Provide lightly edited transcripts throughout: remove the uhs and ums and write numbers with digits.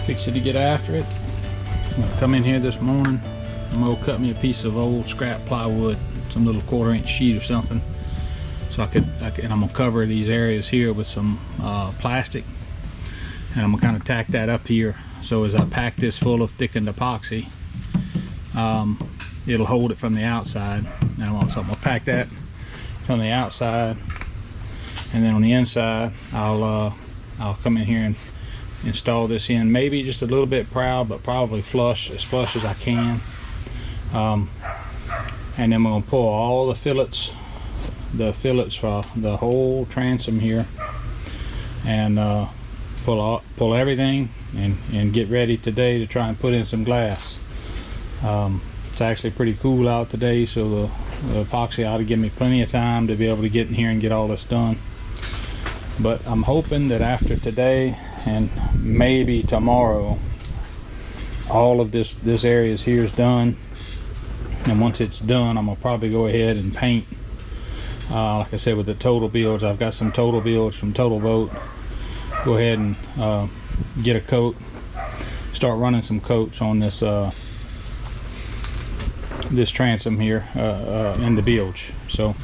fix it to get after it. I'm gonna come in here this morning. I'm gonna cut me a piece of old scrap plywood, some little 1/4-inch sheet or something, so I can, and I'm gonna cover these areas here with some plastic, and I'm gonna kind of tack that up here. So as I pack this full of thickened epoxy, it'll hold it from the outside. And so I'm gonna pack that from the outside, and then on the inside, I'll come in here and install this in, maybe just a little bit proud, but probably as flush as I can. And then I'm going to pull all the fillets for the whole transom here, and pull everything and get ready today to try and put in some glass. It's actually pretty cool out today, so the epoxy ought to give me plenty of time to be able to get in here and get all this done. But I'm hoping that after today and maybe tomorrow, all of this area here is done. And once it's done, I'm gonna probably go ahead and paint. Like I said, with the total builds, I've got some total builds from Total Boat. Go ahead and get a coat, start running some coats on this this transom here in the bilge. So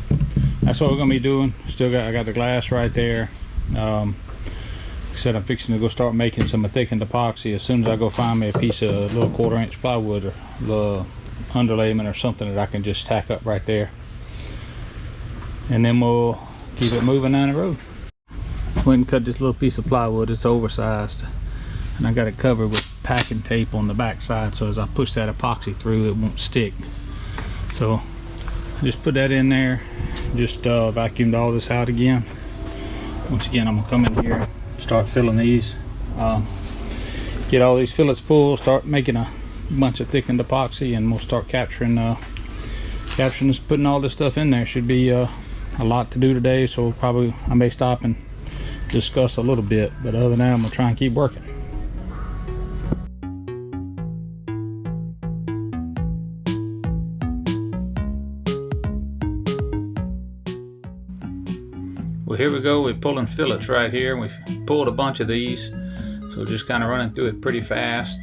that's what we're gonna be doing. I got the glass right there. Like I said, I'm fixing to go start making some thickened epoxy as soon as I go find me a piece of little 1/4-inch plywood or the underlayment or something that I can just tack up right there, and then we'll keep it moving down the road. Went and cut this little piece of plywood. It's oversized, and I got it covered with packing tape on the back side, so as I push that epoxy through, it won't stick. So just put that in there, just vacuumed all this out again. Once again, I'm gonna come in here and start filling these, get all these fillets pulled, start making a bunch of thickened epoxy, and we'll start capturing this, putting all this stuff in there. Should be a lot to do today, so probably I may stop and discuss a little bit, but other than that, I'm gonna try and keep working. Well, here we go. We're pulling fillets right here. We've pulled a bunch of these, so just kind of running through it pretty fast.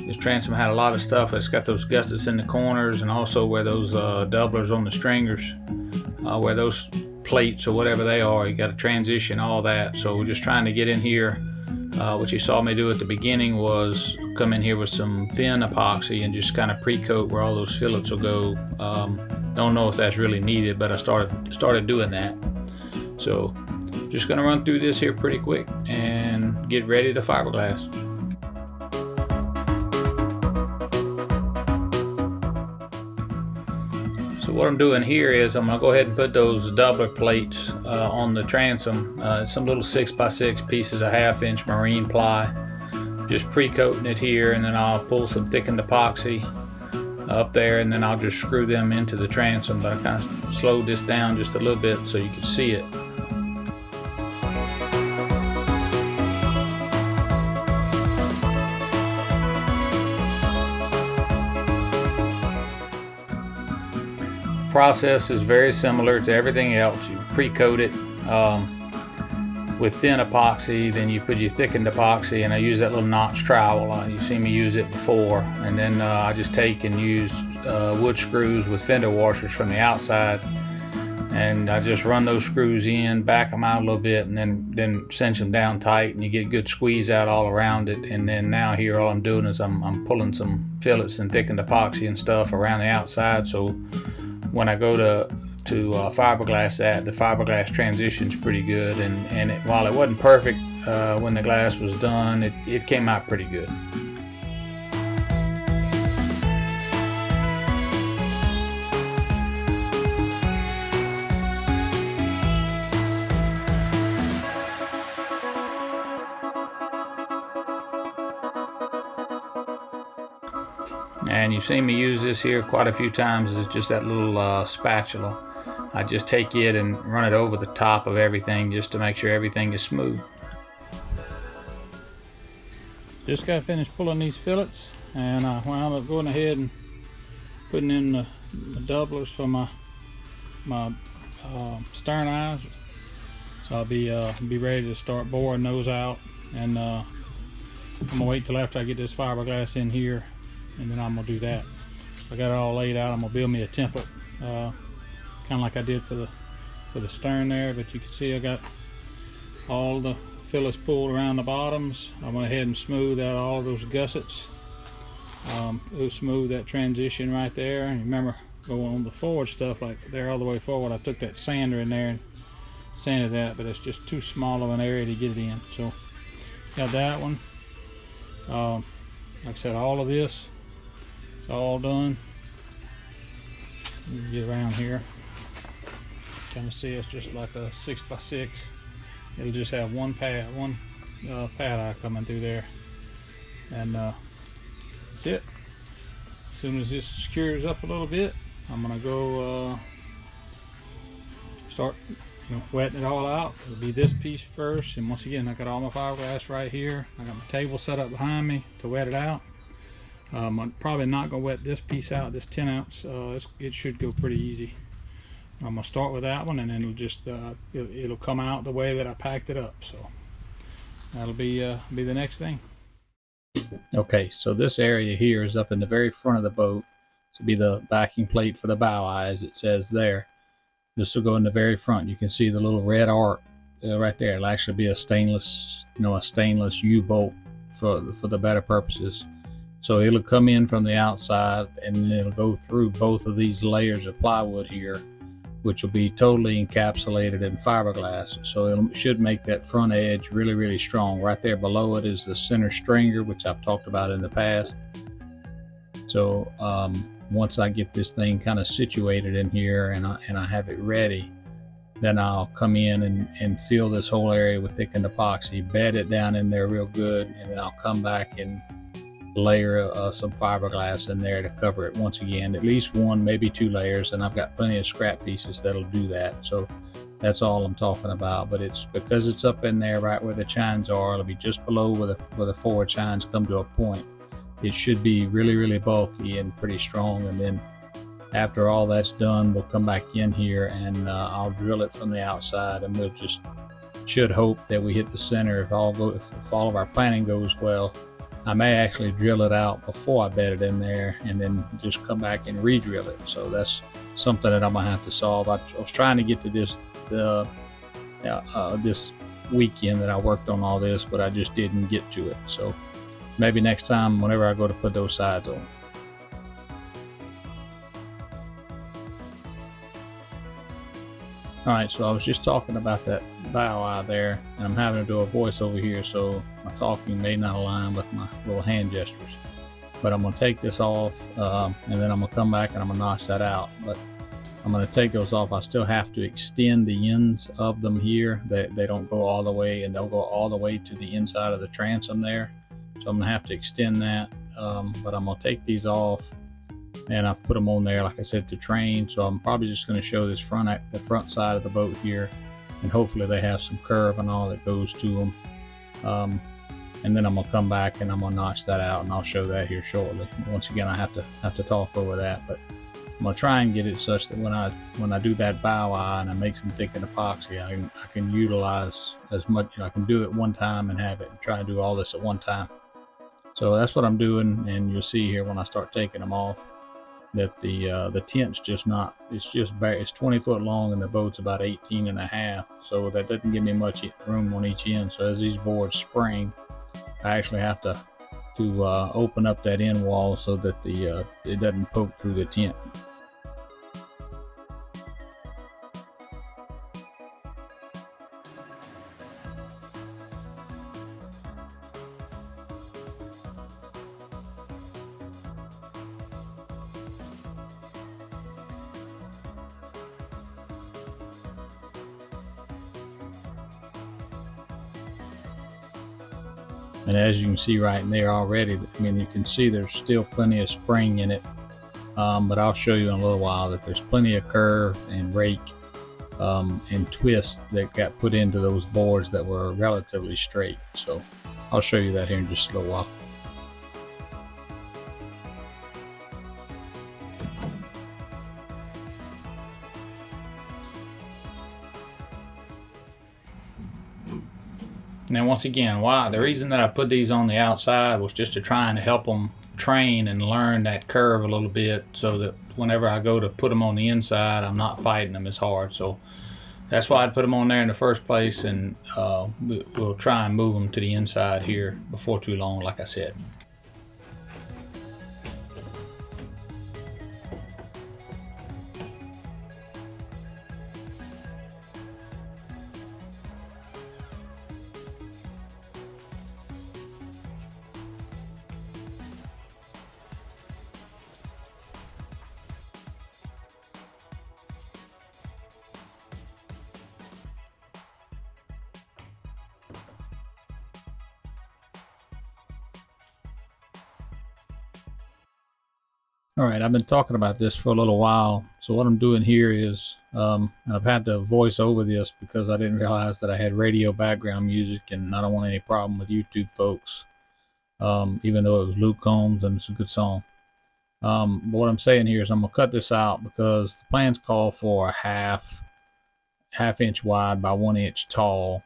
This transom had a lot of stuff. It's got those gussets in the corners, and also where those doublers on the stringers, where those plates or whatever they are, you got to transition all that. So we're just trying to get in here. What you saw me do at the beginning was come in here with some thin epoxy and just kind of pre-coat where all those fillets will go. Don't know if that's really needed, but I started doing that. So just gonna run through this here pretty quick and get ready to fiberglass. So what I'm doing here is I'm gonna go ahead and put those doubler plates on the transom, some little 6x6 pieces of 1/2-inch marine ply, just pre-coating it here, and then I'll pull some thickened epoxy up there, and then I'll just screw them into the transom. But I kind of slowed this down just a little bit so you can see it. Process is very similar to everything else. You pre-coat it with thin epoxy, then you put your thickened epoxy, and I use that little notch trowel. You've seen me use it before, and then I just take and use wood screws with fender washers from the outside, and I just run those screws in, back them out a little bit, and then cinch them down tight, and you get a good squeeze out all around it. And then now here all I'm doing is I'm pulling some fillets and thickened epoxy and stuff around the outside, so when I go to fiberglass that, the fiberglass transition's pretty good, and while it wasn't perfect when the glass was done, it came out pretty good. And you've seen me use this here quite a few times. It's just that little spatula. I just take it and run it over the top of everything just to make sure everything is smooth. Just got finished pulling these fillets, and I wound up going ahead and putting in the doublers for my stern eyes. So I'll be ready to start boring those out, and I'm gonna wait till after I get this fiberglass in here, and then I'm gonna do that. I got it all laid out. I'm gonna build me a template, kind of like I did for the stern there. But you can see I got all the fillets pulled around the bottoms. I went ahead and smoothed out all those gussets. It'll smooth that transition right there. And remember, going on the forward stuff, like there all the way forward, I took that sander in there and sanded that, but it's just too small of an area to get it in. So got that one. Like I said, all of this, it's all done. You can get around here, kind of see it's just like a 6x6. It'll just have one pad eye coming through there, and that's it. As soon as this secures up a little bit, I'm gonna go start wetting it all out. It'll be this piece first, and once again, I got all my fiberglass right here. I got my table set up behind me to wet it out. I'm probably not gonna wet this piece out, this 10 ounce. It should go pretty easy. I'm gonna start with that one, and then it'll just it'll come out the way that I packed it up. So that'll be the next thing. Okay, so this area here is up in the very front of the boat. This will be the backing plate for the bow eye, as it says there. This will go in the very front. You can see the little red arc right there. It'll actually be a stainless, a stainless U-bolt for the better purposes. So it'll come in from the outside, and then it'll go through both of these layers of plywood here, which will be totally encapsulated in fiberglass. So it should make that front edge really, really strong. Right there below it is the center stringer, which I've talked about in the past. So once I get this thing kind of situated in here and I have it ready, then I'll come in and fill this whole area with thickened epoxy, bed it down in there real good, and then I'll come back and layer some fiberglass in there to cover it once again, at least one, maybe 2 layers, and I've got plenty of scrap pieces that'll do that. So that's all I'm talking about. But it's because it's up in there right where the chines are. It'll be just below where the forward chines come to a point. It should be really, really bulky and pretty strong. And then after all that's done, we'll come back in here and I'll drill it from the outside, and we'll just should hope that we hit the center. If all of our planning goes well, I may actually drill it out before I bed it in there, and then just come back and re-drill it. So that's something that I'm gonna have to solve. I was trying to get to this this weekend that I worked on all this, but I just didn't get to it. So maybe next time, whenever I go to put those sides on. Alright, so I was just talking about that bow eye there, and I'm having to do a voice over here, so my talking may not align with my little hand gestures. But I'm going to take this off, and then I'm going to come back and I'm going to notch that out. But I'm going to take those off. I still have to extend the ends of them here. They don't go all the way, and they'll go all the way to the inside of the transom there. So I'm going to have to extend that, but I'm going to take these off. And I've put them on there, like I said, to train. So I'm probably just going to show this the front side of the boat here, and hopefully they have some curve and all that goes to them. And then I'm going to come back and I'm going to notch that out, and I'll show that here shortly. Once again, I have to talk over that, but I'm going to try and get it such that when I do that bow eye and I make some thickened epoxy, I can utilize as much. I can do it one time and have it, and try and do all this at one time. So that's what I'm doing, and you'll see here when I start taking them off that the tent's just not, it's 20 foot long and the boat's about 18 and a half, so that doesn't give me much room on each end. So as these boards spring, I actually have to open up that end wall so that it doesn't poke through the tent. And as you can see right in there already, I mean, you can see there's still plenty of spring in it, but I'll show you in a little while that there's plenty of curve and rake and twist that got put into those boards that were relatively straight. So I'll show you that here in just a little while. Now once again, the reason that I put these on the outside was just to try and help them train and learn that curve a little bit, so that whenever I go to put them on the inside, I'm not fighting them as hard. So that's why I put them on there in the first place, and we'll try and move them to the inside here before too long, like I said. Alright, I've been talking about this for a little while, so what I'm doing here is, and I've had to voice over this because I didn't realize that I had radio background music, and I don't want any problem with YouTube folks, even though it was Luke Combs and it's a good song. But what I'm saying here is I'm going to cut this out because the plans call for a half inch wide by 1 inch tall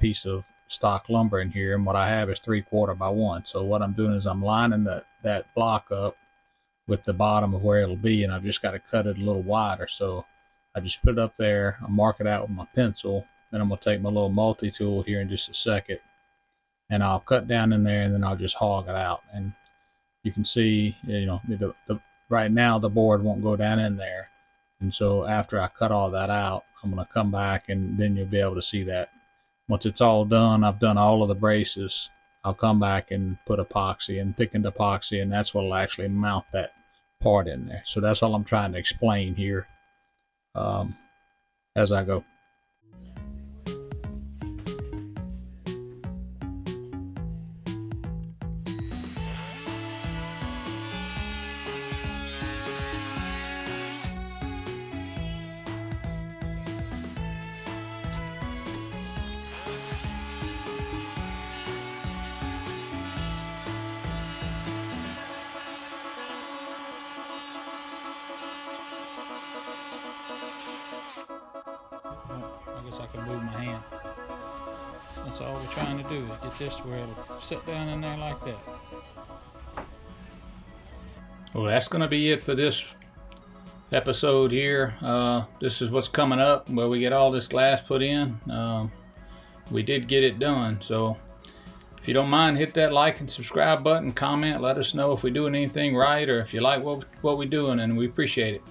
piece of stock lumber in here, and what I have is 3/4 by 1. So what I'm doing is I'm lining that block up with the bottom of where it'll be, and I've just got to cut it a little wider. So I just put it up there, I'll mark it out with my pencil, then I'm going to take my little multi-tool here in just a second, and I'll cut down in there, and then I'll just hog it out. And you can see, you know, right now the board won't go down in there, and so after I cut all that out, I'm going to come back, and then you'll be able to see that. Once it's all done, I've done all of the braces, I'll come back and put epoxy and thickened epoxy, and that's what will actually mount that part in there. So that's all I'm trying to explain here as I go. I guess I can move my hand. That's all we're trying to do, is get this where it'll sit down in there like that. Well, that's going to be it for this episode here. This is what's coming up, where we get all this glass put in. We did get it done, so if you don't mind, hit that like and subscribe button, comment, let us know if we're doing anything right, or if you like what we're doing, and we appreciate it.